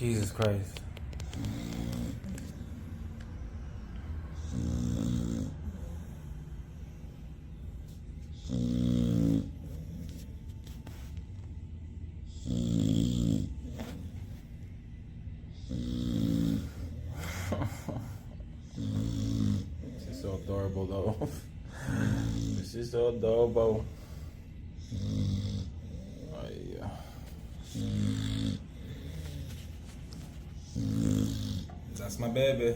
Jesus Christ. This is so adorable though. This is so adorable. Ay, that's my baby.